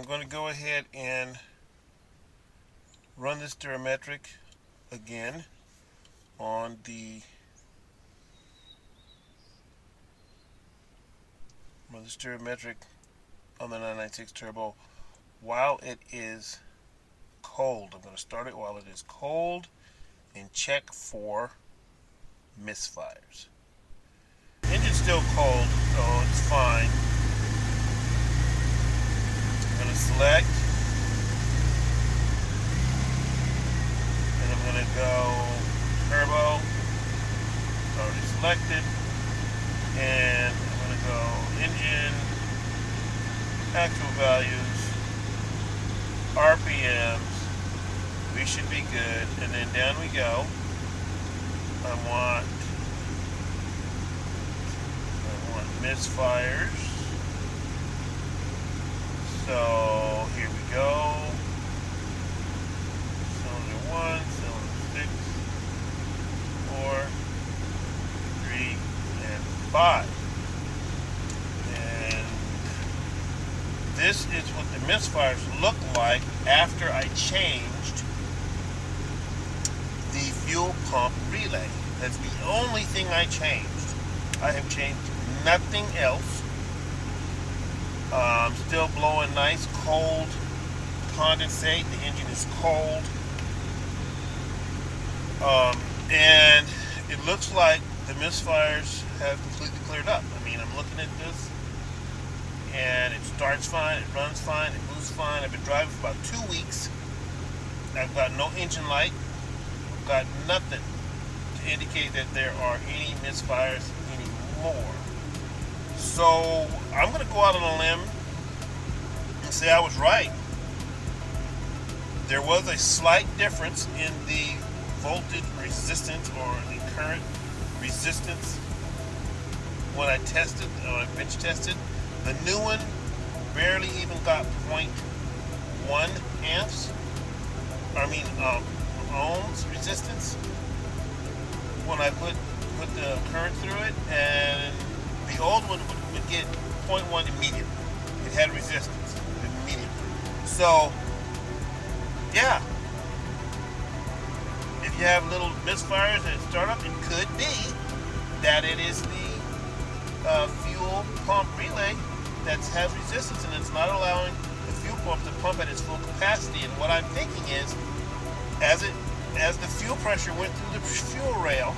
I'm going to go ahead and run this durometric again on the on the 996 turbo while it is cold. I'm going to start it while it is cold and check for misfires. Engine's still cold, so it's fine. I'm going to select, and I'm going to go turbo, already selected, and I'm going to go engine, actual values, RPMs, we should be good, and then down we go. I want misfires. So here we go. Cylinder 1, cylinder 6, 4, 3, and 5. And this is what the misfires look like after I changed the fuel pump relay. That's the only thing I changed. I have changed nothing else. Still blowing nice cold condensate. The engine is cold. And it looks like the misfires have completely cleared up. I mean, I'm looking at this and it starts fine, it runs fine, it moves fine. I've been driving for about 2 weeks. I've got no engine light. I've got nothing to indicate that there are any misfires anymore. So I'm going to go out on a limb and say I was right. There was a slight difference in the voltage resistance or the current resistance when I tested, I bench tested. The new one barely even got 0.1 amps. Ohms resistance when I put the current through it, and the old one would get 0.1 immediately. It had resistance immediately. So, yeah, if you have little misfires at startup, it could be that it is the fuel pump relay that has resistance and it's not allowing the fuel pump to pump at its full capacity. And what I'm thinking is, as the fuel pressure went through the fuel rail,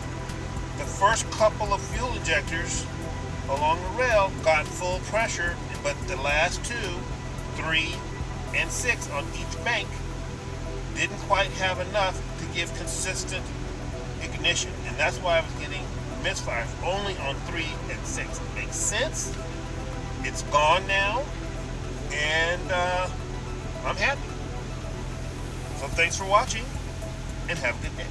the first couple of fuel injectors along the rail got full pressure, but the last 2, 3, and 6 on each bank didn't quite have enough to give consistent ignition, and that's why I was getting misfires only on 3 and 6. It makes sense. It's gone now, and I'm happy. So thanks for watching, and have a good day.